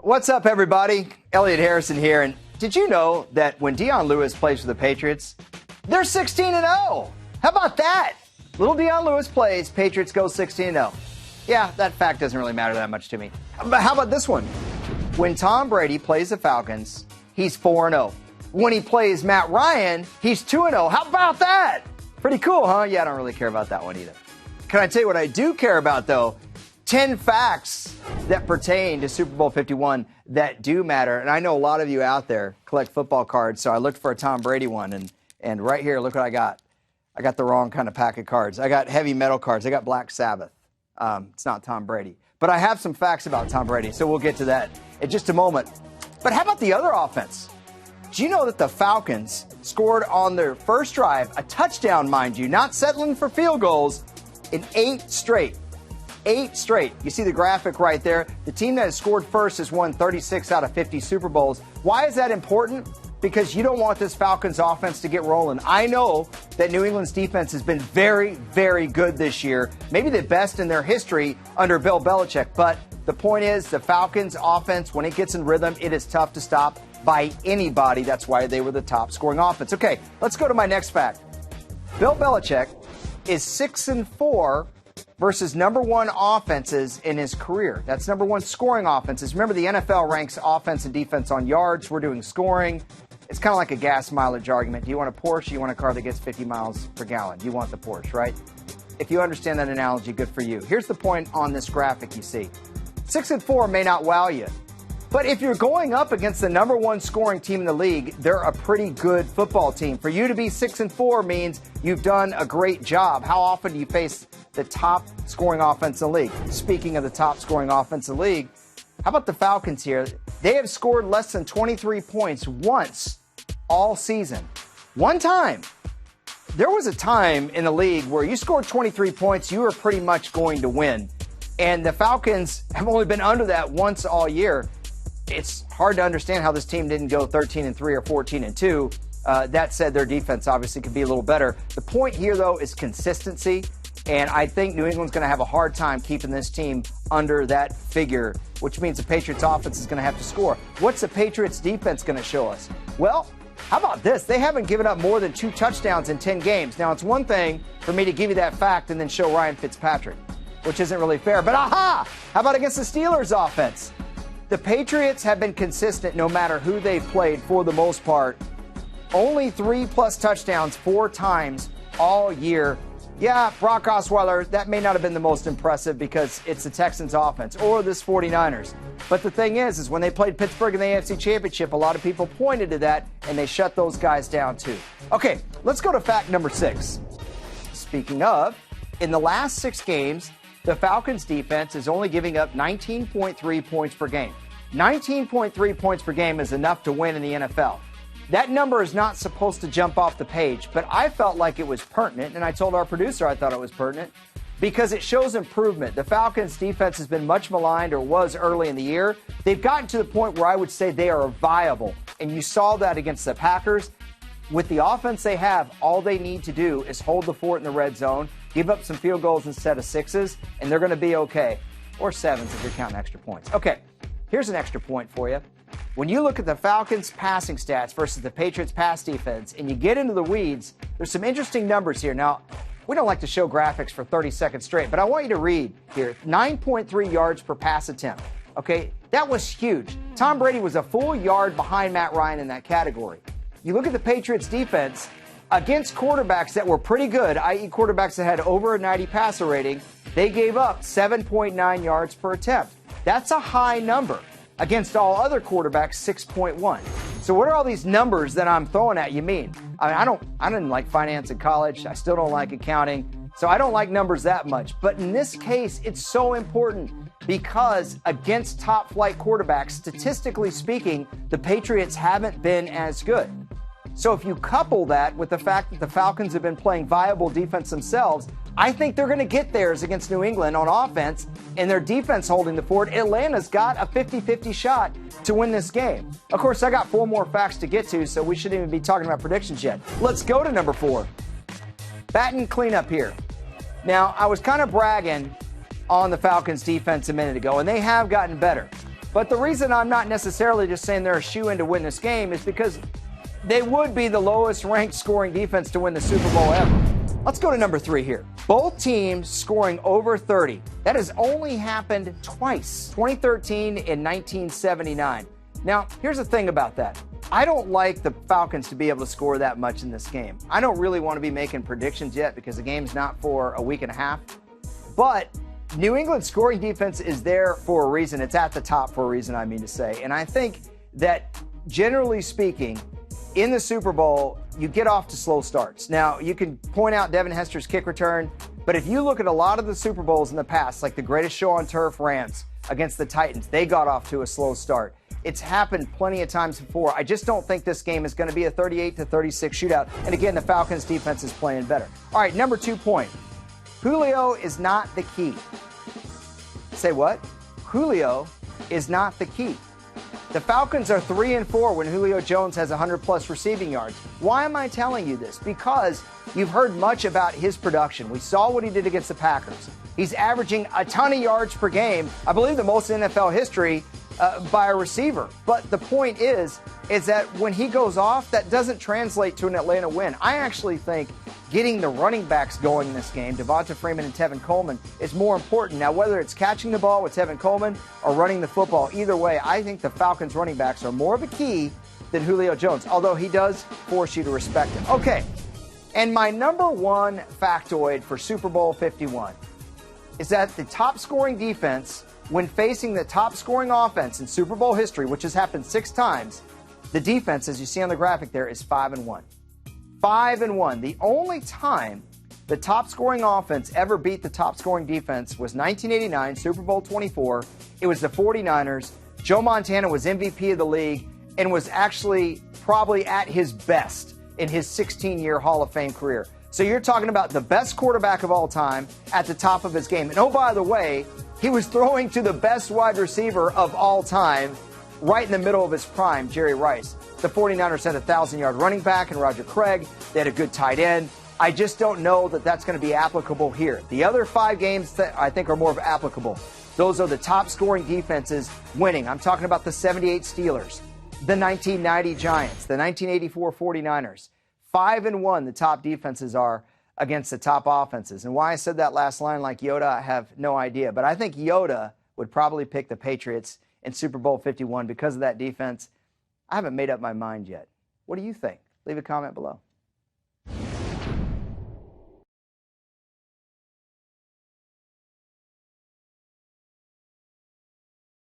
What's up, everybody? Elliot Harrison here. And did you know that when Dion Lewis plays for the Patriots, they're 16-0? How about that? Little Dion Lewis plays, Patriots go 16-0. Yeah, that fact doesn't really matter that much to me. But how about this one? When Tom Brady plays the Falcons, he's 4-0. When he plays Matt Ryan, he's 2-0. How about that? Pretty cool, huh? Yeah, I don't really care about that one either. Can I tell you what I do care about, though? 10 facts that pertain to Super Bowl 51 that do matter. And I know a lot of you out there collect football cards, so I looked for a Tom Brady one. And right here, look what I got. I got the wrong kind of pack of cards. I got heavy metal cards. I got Black Sabbath. It's not Tom Brady. But I have some facts about Tom Brady, so we'll get to that in just a moment. But how about the other offense? Do you know that the Falcons scored on their first drive, a touchdown, mind you, not settling for field goals, in 8 straight? 8 straight. You see the graphic right there. The team that has scored first has won 36 out of 50 Super Bowls. Why is that important? Because you don't want this Falcons offense to get rolling. I know that New England's defense has been very, very good this year, maybe the best in their history under Bill Belichick. But the point is, the Falcons offense, when it gets in rhythm, it is tough to stop by anybody. That's why they were the top scoring offense. Okay, let's go to my next fact. Bill Belichick is 6-4 versus number one offenses in his career. That's number one scoring offenses. Remember, the NFL ranks offense and defense on yards. We're doing scoring. It's kind of like a gas mileage argument. Do you want a Porsche? Do you want a car that gets 50 miles per gallon? You want the Porsche, right? If you understand that analogy, good for you. Here's the point on this graphic you see. 6-4 may not wow you, but if you're going up against the number one scoring team in the league, they're a pretty good football team. For you to be 6-4 means you've done a great job. How often do you face the top scoring offense in the league? Speaking of the top scoring offense in the league, how about the Falcons here? They have scored less than 23 points once all season. One time. There was a time in the league where you scored 23 points, you were pretty much going to win. And the Falcons have only been under that once all year. It's hard to understand how this team didn't go 13-3 or 14-2. That said, their defense obviously could be a little better. The point here, though, is consistency. And I think New England's going to have a hard time keeping this team under that figure, which means the Patriots offense is going to have to score. What's the Patriots defense going to show us? Well, how about this? They haven't given up more than 2 touchdowns in 10 games. Now, it's one thing for me to give you that fact and then show Ryan Fitzpatrick, which isn't really fair. But aha! How about against the Steelers offense? The Patriots have been consistent no matter who they've played for the most part. Only 3+ touchdowns 4 times all year. Yeah, Brock Osweiler, that may not have been the most impressive because it's the Texans offense or this 49ers. But the thing is when they played Pittsburgh in the AFC Championship, a lot of people pointed to that, and they shut those guys down too. Okay, let's go to fact number 6. Speaking of, in the last 6 games, the Falcons defense is only giving up 19.3 points per game. 19.3 points per game is enough to win in the NFL. That number is not supposed to jump off the page, but I felt like it was pertinent, and I told our producer I thought it was pertinent because it shows improvement. The Falcons' defense has been much maligned, or was early in the year. They've gotten to the point where I would say they are viable, and you saw that against the Packers. With the offense they have, all they need to do is hold the fort in the red zone, give up some field goals instead of 6s, and they're going to be okay. Or 7s if you're counting extra points. Okay, here's an extra point for you. When you look at the Falcons' passing stats versus the Patriots' pass defense, and you get into the weeds, there's some interesting numbers here. Now, we don't like to show graphics for 30 seconds straight, but I want you to read here. 9.3 yards per pass attempt. Okay, that was huge. Tom Brady was a full yard behind Matt Ryan in that category. You look at the Patriots' defense against quarterbacks that were pretty good, i.e. quarterbacks that had over a 90 passer rating, they gave up 7.9 yards per attempt. That's a high number. Against all other quarterbacks, 6.1. So what are all these numbers that I'm throwing at you mean? I didn't like finance in college. I still don't like accounting. So I don't like numbers that much. But in this case, it's so important because against top flight quarterbacks, statistically speaking, the Patriots haven't been as good. So if you couple that with the fact that the Falcons have been playing viable defense themselves, I think they're going to get theirs against New England on offense, and their defense holding the fort. Atlanta's got a 50-50 shot to win this game. Of course, I got 4 more facts to get to, so we shouldn't even be talking about predictions yet. Let's go to number 4. Batten cleanup here. Now, I was kind of bragging on the Falcons defense a minute ago, and they have gotten better. But the reason I'm not necessarily just saying they're a shoo-in to win this game is because they would be the lowest ranked scoring defense to win the Super Bowl ever. Let's go to number 3 here. Both teams scoring over 30. That has only happened twice, 2013 and 1979. Now, here's the thing about that. I don't like the Falcons to be able to score that much in this game. I don't really want to be making predictions yet because the game's not for a week and a half. But New England's scoring defense is there for a reason. It's at the top for a reason, I mean to say. And I think that, generally speaking, in the Super Bowl, you get off to slow starts. Now, you can point out Devin Hester's kick return, but if you look at a lot of the Super Bowls in the past, like the Greatest Show on Turf Rams against the Titans, they got off to a slow start. It's happened plenty of times before. I just don't think this game is going to be a 38-36 shootout. And again, the Falcons defense is playing better. All right, number 2 point. Julio is not the key. Say what? Julio is not the key. The Falcons are 3-4 when Julio Jones has 100-plus receiving yards. Why am I telling you this? Because you've heard much about his production. We saw what he did against the Packers. He's averaging a ton of yards per game, I believe the most in NFL history by a receiver. But the point is that when he goes off, that doesn't translate to an Atlanta win. I actually think getting the running backs going in this game, Devonta Freeman and Tevin Coleman, is more important. Now, whether it's catching the ball with Tevin Coleman or running the football, either way, I think the Falcons running backs are more of a key than Julio Jones, although he does force you to respect him. Okay, and my number 1 factoid for Super Bowl 51 is that the top scoring defense, when facing the top scoring offense in Super Bowl history, which has happened 6 times, the defense, as you see on the graphic there, is 5-1. 5-1. The only time the top scoring offense ever beat the top scoring defense was 1989, Super Bowl 24. It was the 49ers. Joe Montana was MVP of the league and was actually probably at his best in his 16-year Hall of Fame career. So you're talking about the best quarterback of all time at the top of his game. And oh, by the way, he was throwing to the best wide receiver of all time right in the middle of his prime, Jerry Rice. The 49ers had a 1,000-yard running back in Roger Craig. They had a good tight end. I just don't know that that's going to be applicable here. The other 5 games that I think are more applicable, those are the top scoring defenses winning. I'm talking about the 78 Steelers, the 1990 Giants, the 1984 49ers. 5-1 the top defenses are against the top offenses. And why I said that last line like Yoda, I have no idea. But I think Yoda would probably pick the Patriots in Super Bowl 51 because of that defense. I haven't made up my mind yet. What do you think? Leave a comment below.